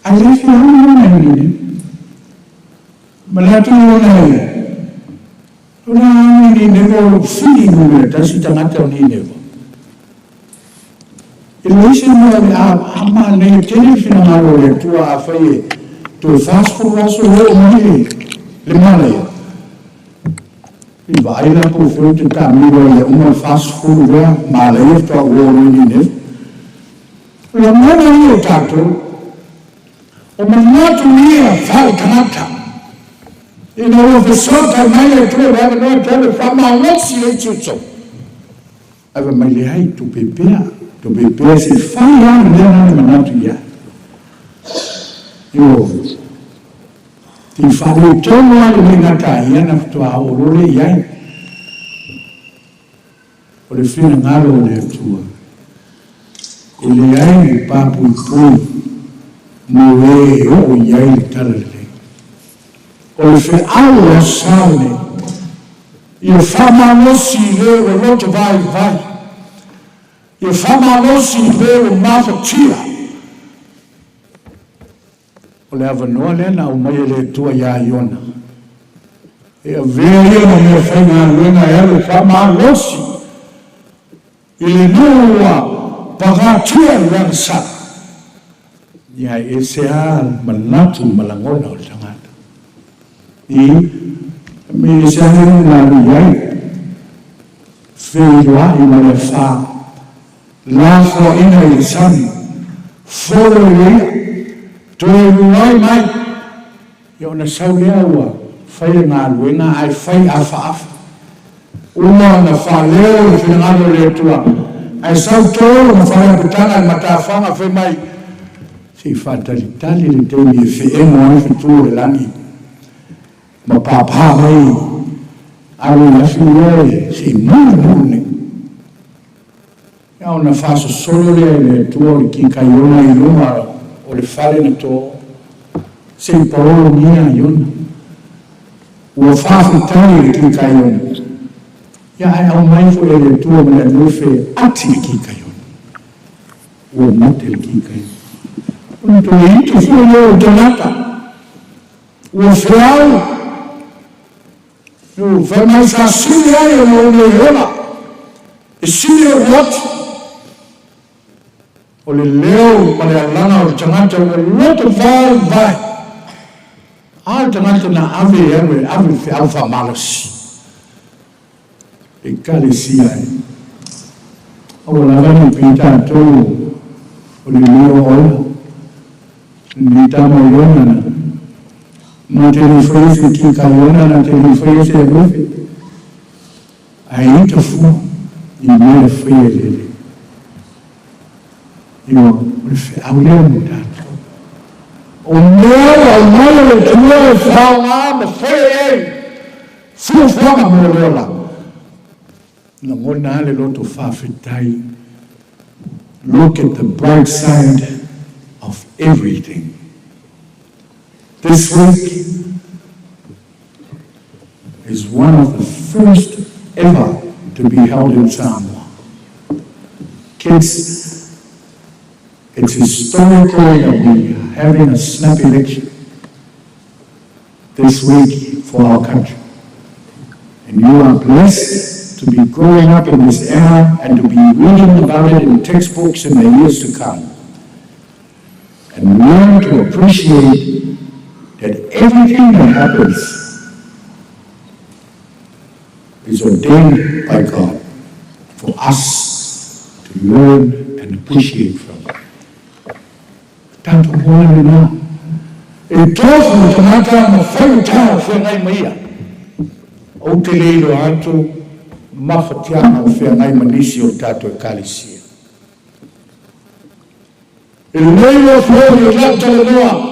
A le fi hau nana nene. Malatu nana Ora ni nevo fili mule tasi tangata ni nevo. Ilisi mule ama ne telefina malo le tua afaye to fast food waso le mule le malaya. Iba aina po fuerte ta miro le uma fast food le malaya to wo ni nevo. La mwana ni tato o manatu ni fa tangata. In all the sort of my little have not told from my loss, you I have a million to prepare, say, fire, and then I'm not yet. You if I will turn one in a time enough to our only young, or the feeling I will have to. In the young, Papa will prove no way, oh, young, tell it. O le aua saone, i o whamanosi leo e loto vai. I o whamanosi leo e mawhatia. O le awanoa lena o mai le tua ia iona. E a vea iona me whainga luenga e alo whamanosi. I le nua pagatia luang sa. Ia e se a manatu malangona o tangata. Me sehari nari yai Feirua ina le wha Lafo ina i sani Foro ia Toe ruai mai Ia ona saulea ua Whai ngā luenga ai whai afa Uma na wha leo i whingaro le tua Ai sau tōru ma whai apitanga i matawhanga whai mai Si whatalitali le teimi e whengo ai whitu e langi Ma papa mai, aru la fiore, si mune. Ia ona faso solo le tuo ki kaiona I luma o le fale na to. Se paolo mia iona. Ua fafu tani ki kaiona. Ia ai au mai fo le tuo me le nufe ati ki kaiona. Ua mate ki kaiona. Una to itu fo leo donata. Ua freau. No, for my Sasuya, only Yola. A senior what? Only Leo, Marialana, or Tamati, a lot of by. All Tamati na Ave Alpha Malus. A Calisia. Oh, Lavani Pinta, too. Only Leo Oil. Nitamo Yona. Non te rifresi chi caiona, non te rifresi e lufe. Ainda fu in mia fede. Io avrei mutato. O mio le tue fa fede. Fu fama morola. Non monale loto fa fitai. Look at the bright side of everything. This week is one of the first ever to be held in Samoa. Kids, it's historical that we are having a snap election this week for our country. And you are blessed to be growing up in this era and to be reading about it in textbooks in the years to come. And learn to appreciate that everything that happens is ordained by God for us to learn and appreciate from. Tanto buono no. E tofu tamata ma fai tau fe ngai maia. O te leilo atu mawhatiana o fe ngai manisi o tato e kalisia. E leilo fuori o lata le noa.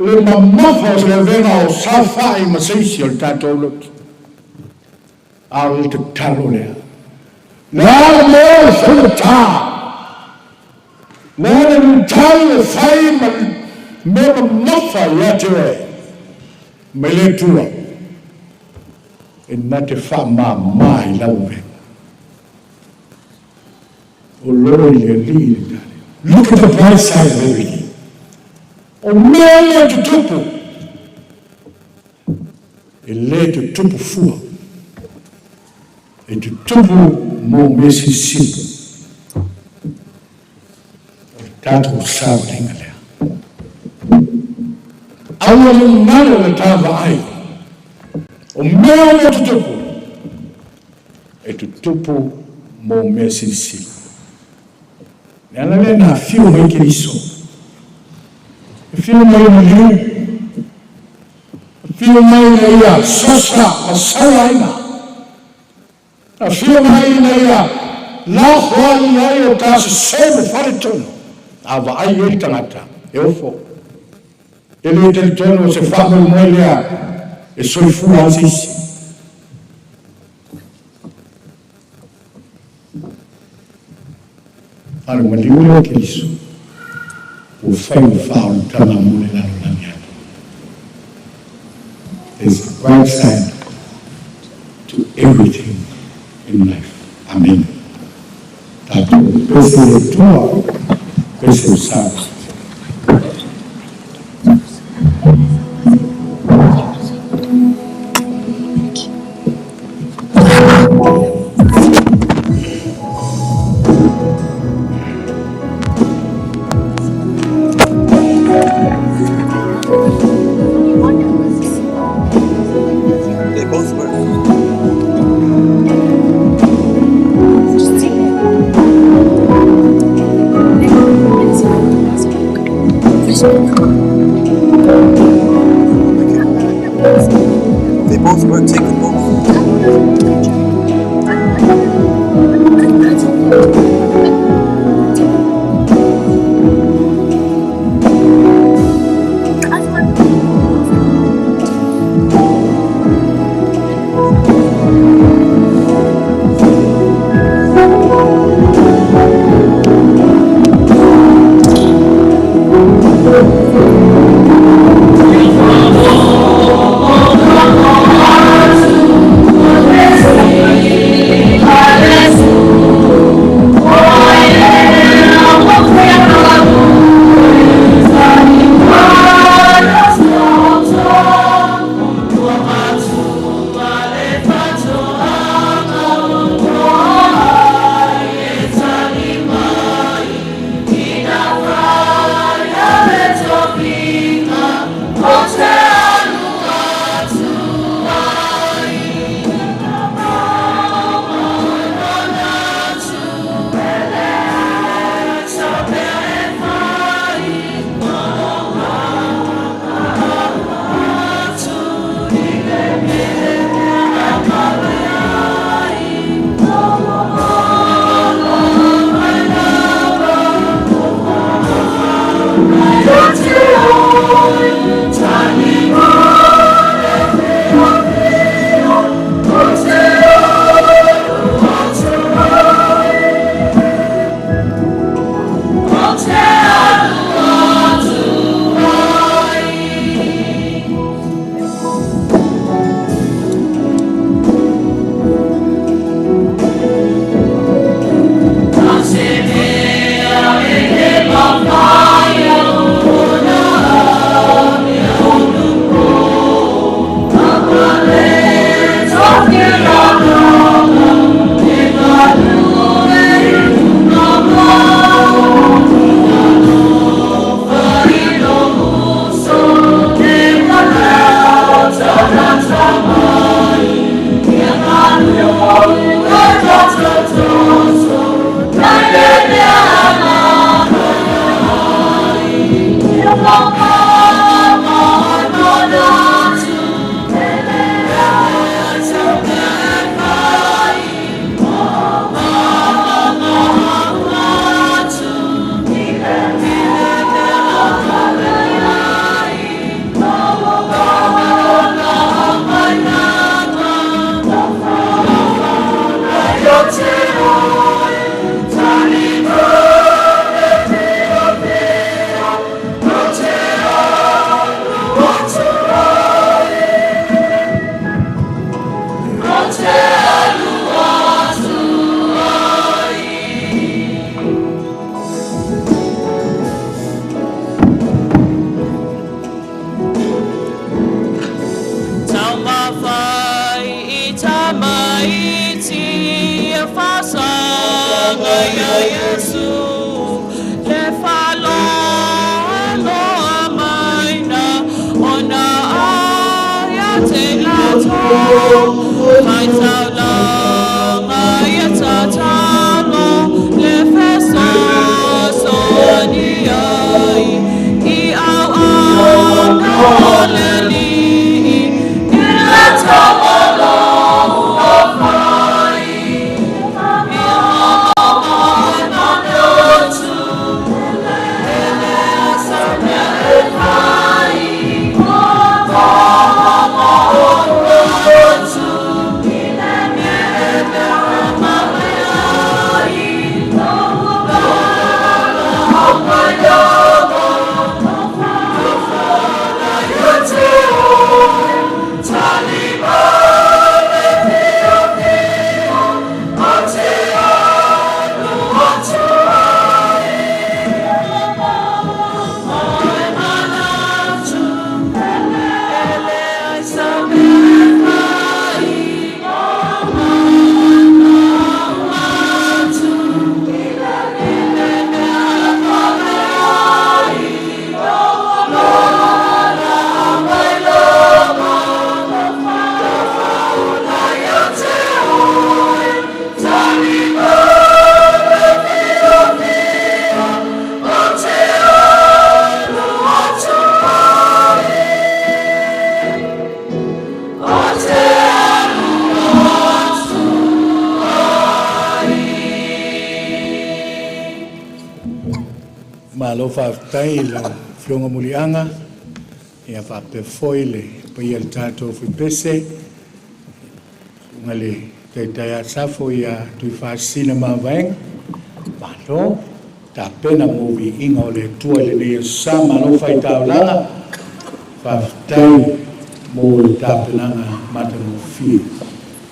Le mamafos le venga o safai maseisi o tato loki. Al te talo lea. Nā mo futa. Nā le talo fai me mamafa ia te e. Me le tua. nā te wha mai lauwe. O loi le li le tare. Look at the bright side of everything. O mea lea te tupu. E le te tupu fua. E te tupu mō mesi sipu. O tātou sāu ringa lea. Aua le ngara le tāwa ai. O mea lea te tupu. E te tupu mō mesi sipu. Nella lena fiu mai che iso. Fiu mai liu. Fiu mai ia sosta a salaina. A fiu mai ia la hoani ai o ta se fare tono. Ava ai e tangata. E ofo. E le te tono se fa mai ia e soi fu asisi. Ara maliu ke iso. O fai fao tana mole na lania. There's a bright side to everything in life. Amen. Tato pese le tua, pese usado. They both were taken both. Oh, ya Yesu le falo lo amaina ona ya te lato mai tala ya tatalo le feso soni ai I au au le li la tamalo Malo whaftai la whionga mulianga ia whape foile pa ia tato whipese ngale teitai a safo ia tui whaasina maweng malo ta pena movi inga o le tua le ne sa malo whai taulanga whaftai mo le ta penanga mata mo fi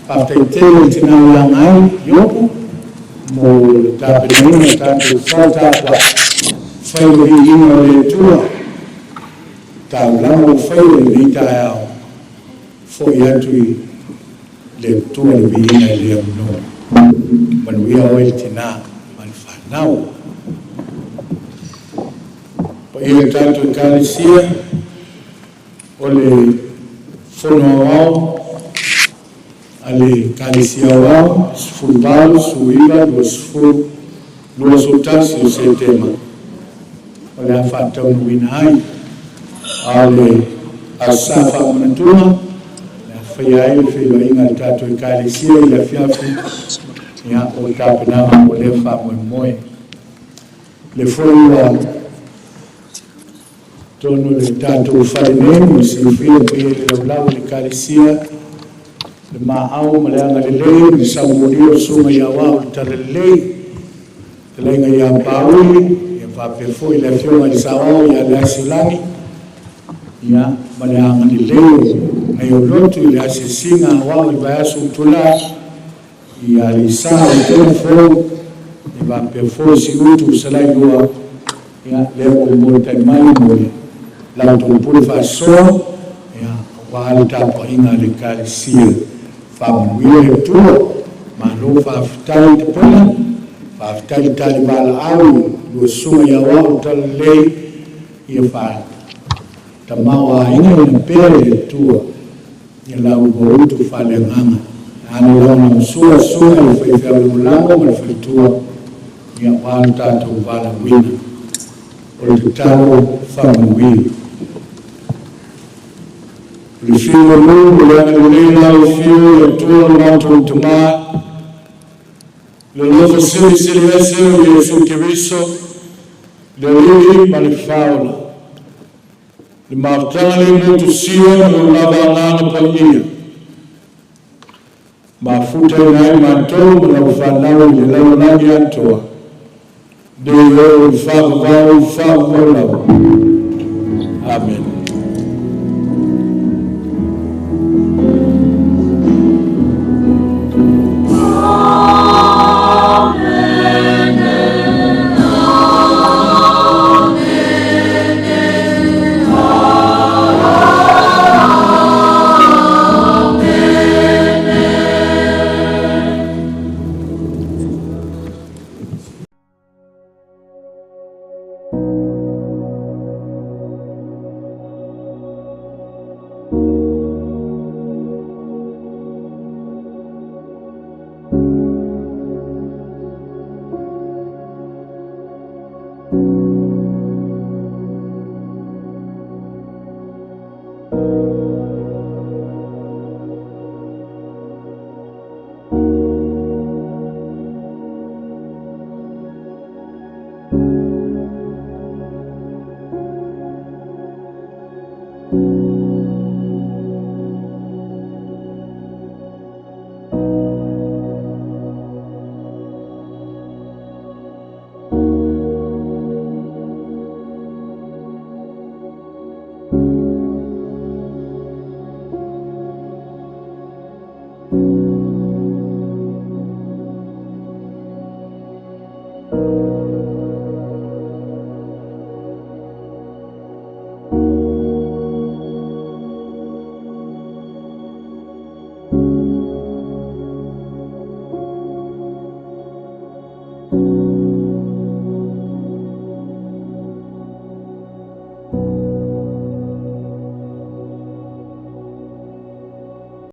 whaftai tele tina ulanga ai yopu mo le ta penanga tato whautapa Faile inga le tua, tau lambo faile ni tae fo iatui le tua le inga le amno. Manuia oe tina, man whanau. Pa ia tatu kalisia, o le whono au, ale kalisia au, sfulbalo, suiva, luas utasi o se tema. Oleh fatau nuinai, ale asafa mentua, fiai fiai ingat tatu kali sia ia fiafi, ia ota penama oleh famu moi. Le foi tonu le tatu faine, musifia pia le lau le kali sia, le maau meleanga le lei, le samudio suma ia wau tale lei, le lenga ia pauli. Pape foi le fiona di sao ia le asilangi ia maleanga di leo na yo lotu le asisinga wao le bayasu tula ia le sao telefon e pape foi si utu salai dua ia le o mo tai mai mo la to pul fa so ia wa le tapa inga le kalisia fa mo ile tu ma lo fa tai de pela fa tai tai bala au lo suma ya wau tal lei ia fa tamawa ina le pere tua ia la ubo tu fa le nganga ana la na sua le fa fa le lango le fa tua ia wa ta tu vala wina o le talo fa wi le filo lu le la filo tua la tu tama le logo sili le su che viso le lili ma le faula le martali molto sia non la banana paglia ma futa nai ma to la fanao le la nani antoa de yo fa amen.